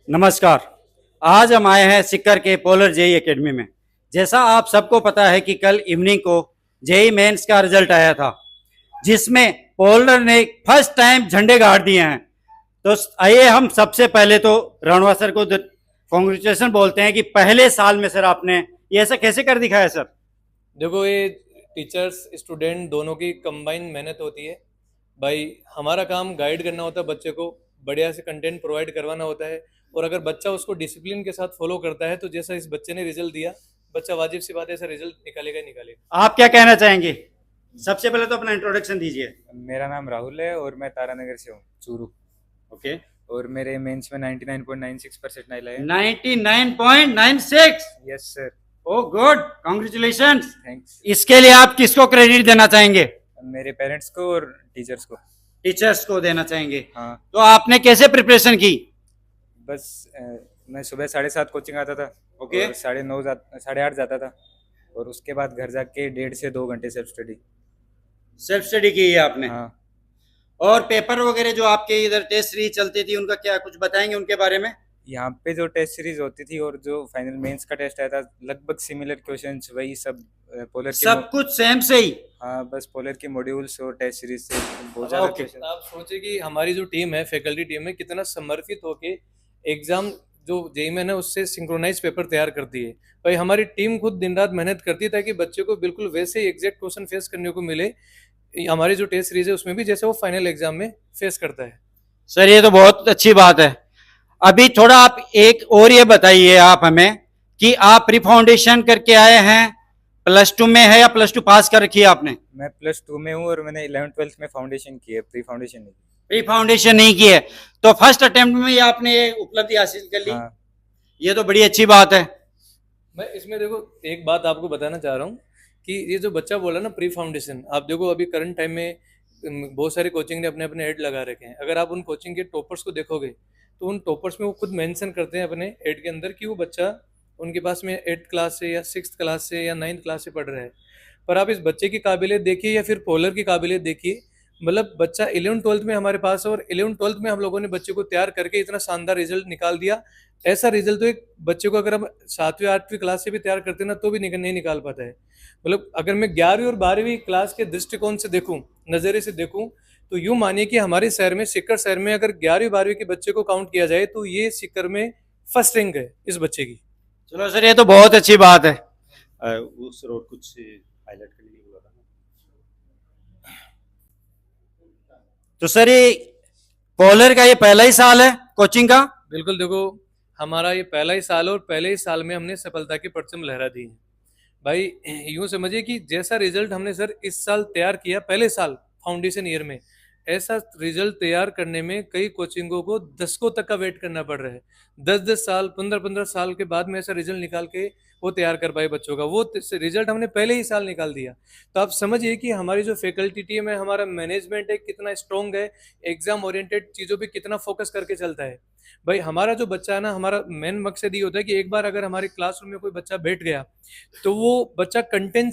नमस्कार। आज हम आए हैं सिक्कर के पोलर जेई एकेडमी में। जैसा आप सबको पता है कि कल इवनिंग को जेई मेंस का रिजल्ट आया था, जिसमें पोलर ने फर्स्ट टाइम झंडे गाड़ दिए हैं। तो आइए हम सबसे पहले तो रणवा सर को कॉन्ग्रेचुलेशन बोलते हैं कि पहले साल में सर आपने ये ऐसा कैसे कर दिखाया सर। देखो, ये टीचर्स स्टूडेंट दोनों की कंबाइन मेहनत होती है भाई। हमारा काम गाइड करना होता है, बच्चे को बढ़िया से कंटेंट प्रोवाइड करवाना होता है। और अगर बच्चा उसको डिसिप्लिन के साथ फॉलो करता है तो जैसा इस बच्चे ने रिजल्ट दिया, बच्चा वाजिब सी बात है ऐसा रिजल्ट निकालेगा ही निकालेगा। आप क्या कहना चाहेंगे? सबसे पहले तो अपना इंट्रोडक्शन दीजिए। मेरा नाम राहुल है और मैं तारानगर से हूँ, चूरू। ओके। और मेरे मेंस में 99.96% नाइल आए। 99.96। Yes sir. Oh good, congratulations. Thanks. इसके लिए आप किसको क्रेडिट देना चाहेंगे? मेरे पेरेंट्स को और टीचर्स को। टीचर्स को देना चाहेंगे। हाँ। तो आपने कैसे प्रिपरेशन की? बस मैं सुबह 7:30 कोचिंग आता था। ओके। और 9:30 8:30 जाता था। और उसके बाद घर जाके 1.5 से 2 घंटे सेल्फ स्टडी। सेल्फ स्टडी की है आपने? हाँ। और पेपर वगैरह जो आपके इधर टेस्ट सीरीज चलती थी उनका क्या कुछ बताएंगे उनके बारे में? यहाँ पे जो टेस्ट सीरीज होती थी और जो फाइनल मेंस का टेस्ट आया था, लगभग सिमिलर क्वेश्चंस वही सब पोलर के। सब कुछ सेम से ही? हाँ, बस पोलर के मॉड्यूल्स और टेस्ट सीरीज से बहुत ज़्यादा ओके। क्वेश्चन। आप सोचे कि हमारी जो टीम है, फैकल्टी टीम है, कितना समर्पित होके एग्जाम जो जेई में है उससे सिंक्रोनाइज पेपर तैयार करती है। भाई हमारी टीम खुद दिन रात मेहनत करती है ताकि बच्चे को बिल्कुल वैसे ही एग्जैक्ट क्वेश्चन फेस करने को मिले हमारी जो टेस्ट सीरीज है उसमें भी, जैसे वो फाइनल एग्जाम में फेस करता है। सर ये तो बहुत अच्छी बात है। अभी थोड़ा आप एक और ये बताइए आप हमें कि आप प्री फाउंडेशन करके आए हैं, +2 में है या +2 पास कर रखी है आपने? मैं +2 में हूँ और मैंने 11th-12th में फाउंडेशन की है, प्री फाउंडेशन नहीं। प्री फाउंडेशन नहीं की है, तो फर्स्ट अटेम्प्ट में ही आपने ये उपलब्धि हासिल कर ली। हाँ। ये तो बड़ी अच्छी बात है। मैं इसमें देखो एक बात आपको बताना चाह रहा हूँ कि ये जो बच्चा बोला ना प्री फाउंडेशन, आप देखो अभी करंट टाइम में बहुत सारे कोचिंग ने अपने अपने ऐड लगा रखे हैं। अगर आप उन कोचिंग के टॉपर्स को देखोगे तो उन टॉपर्स में वो खुद मेंशन करते हैं अपने ऐड के अंदर कि वो बच्चा उनके पास में 8th क्लास से या 6th क्लास से या 9th क्लास से पढ़ रहा है। पर आप इस बच्चे की काबिलियत देखिए या फिर पोलर की काबिलियत देखिए। मतलब बच्चा 11th-12th में हमारे पास है और 11th-12th में हम लोगों ने बच्चे को तैयार करके इतना शानदार रिजल्ट निकाल दिया। ऐसा रिजल्ट तो एक बच्चे को अगर हम 7वीं 8वीं क्लास से भी तैयार करते ना तो भी नहीं निकाल पाता है। मतलब अगर मैं 11वीं और 12वीं क्लास के दृष्टिकोण से देखूं, नज़रिए से देखूं, तो यूं मानिए कि हमारे शहर में, सिक्कर शहर में, अगर 11वीं 12वीं के बच्चे को काउंट किया जाए तो ये सिक्कर में फर्स्ट रैंक है इस बच्चे की। चलो सर ये तो बहुत अच्छी बात है। उस रोड कुछ हाईलाइट करने के लिए बोला था। तो सर ये पोलर का ये पहला ही साल है कोचिंग का? बिल्कुल। देखो हमारा ये पहला ही साल और पहले ही साल में हमने सफलता की परचम लहरा दी है। भाई यूं समझिए कि जैसा रिजल्ट हमने सर इस साल तैयार किया, पहले साल फाउंडेशन ईयर में, ऐसा रिजल्ट तैयार करने में कई कोचिंगों को दशकों तक का वेट करना पड़ रहा है। 10-10 साल, 15-15 साल के बाद में ऐसा रिजल्ट निकाल के वो तैयार कर पाए बच्चों का। वो रिजल्ट हमने पहले ही साल निकाल दिया। तो आप समझिए कि हमारी जो फैकल्टी टीम है, हमारा मैनेजमेंट है, कितना स्ट्रॉन्ग है, एग्जाम ओरिएंटेड चीज़ों पे कितना फोकस करके चलता है। भाई हमारा जो बच्चा है ना, हमारा मेन मकसद ये होता है कि एक बार अगर हमारे क्लासरूम में कोई बच्चा बैठ गया तो वो बच्चा कंटेंट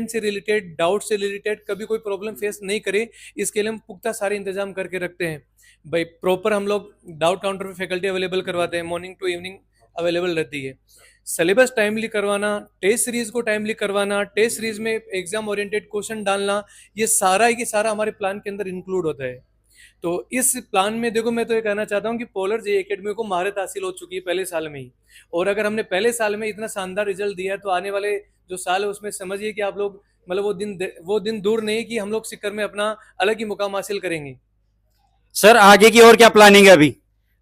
से रिलेटेड, डाउट से रिलेटेड कभी कोई प्रॉब्लम फेस नहीं करे। इसके लिए हम पुख्ता सारे इंतजाम करके रखते हैं। भाई प्रॉपर हम लोग डाउट काउंटर पे फैकल्टी अवेलेबल करवाते हैं, मॉर्निंग टू इवनिंग अवेलेबल रहती है। सिलेबस टाइमली करवाना, टेस्ट सीरीज को टाइमली करवाना, टेस्ट सीरीज में एग्जाम ओरिएंटेड क्वेश्चन डालना, ये सारा ही सारा हमारे प्लान के अंदर इंक्लूड होता है। तो इस प्लान में देखो मैं तो ये कहना चाहता हूँ कि पोलर जे एकेडमी को महारत हासिल हो चुकी है पहले साल में ही। और अगर हमने पहले साल में इतना शानदार रिजल्ट दिया है तो आने वाले जो साल है उसमें समझिए कि आप लोग, मतलब वो दिन दूर नहीं कि हम लोग सिक्कर में अपना अलग ही मुकाम हासिल करेंगे। सर आगे की और क्या प्लानिंग है अभी?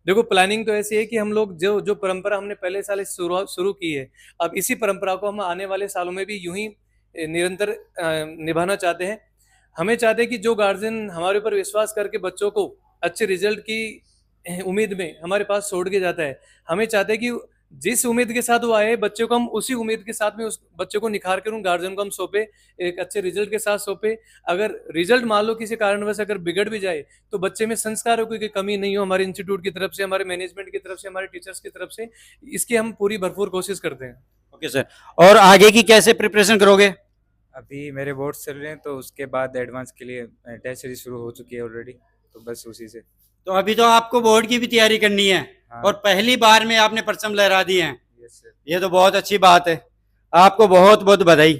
देखो प्लानिंग तो ऐसी है कि हम लोग जो जो परंपरा हमने पहले साल शुरू की है, अब इसी परंपरा को हम आने वाले सालों में भी यूं ही निरंतर निभाना चाहते हैं। हमें चाहते हैं कि जो गार्जियन हमारे ऊपर विश्वास करके बच्चों को अच्छे रिजल्ट की उम्मीद में हमारे पास छोड़ के जाता है, हमें चाहते हैं कि जिस उम्मीद के साथ वो आए बच्चे को हम उसी उम्मीद के साथ में उस बच्चे को निखार कर उन गार्जियन को हम सौंपे, एक अच्छे रिजल्ट के साथ सौंपे। अगर रिजल्ट मान लो किसी कारणवश अगर बिगड़ भी जाए तो बच्चे में संस्कारों की कमी नहीं हो, हमारे इंस्टीट्यूट की तरफ से, हमारे मैनेजमेंट की तरफ से, हमारे टीचर्स की तरफ से, इसकी हम पूरी भरपूर कोशिश करते हैं। Okay sir. और आगे की कैसे प्रिपरेशन करोगे? अभी मेरे बोर्ड्स चल रहे हैं तो उसके बाद एडवांस के लिए टेस्ट सीरीज शुरू हो चुकी है ऑलरेडी, तो बस उसी से। तो अभी तो आपको बोर्ड की भी तैयारी करनी है हाँ। और पहली बार में आपने परचम लहरा दिए हैं, यस सर। ये तो बहुत अच्छी बात है। आपको बहुत बहुत बधाई।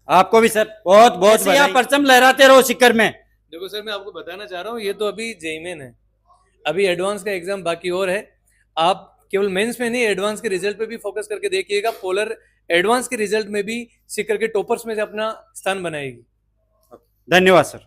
आपको भी सर बहुत बहुत बधाई। आप परचम लहराते रहो सिक्कर में। देखो सर, मैं आपको बताना चाह रहा हूँ, ये तो अभी जेईई मेन है, अभी एडवांस का एग्जाम बाकी और है। आप केवल मेंस में नहीं, एडवांस के रिजल्ट पे भी फोकस करके देखिएगा। पोलर एडवांस के रिजल्ट में भी सिक्कर के टॉपर्स में से अपना स्थान बनाएगी। धन्यवाद सर।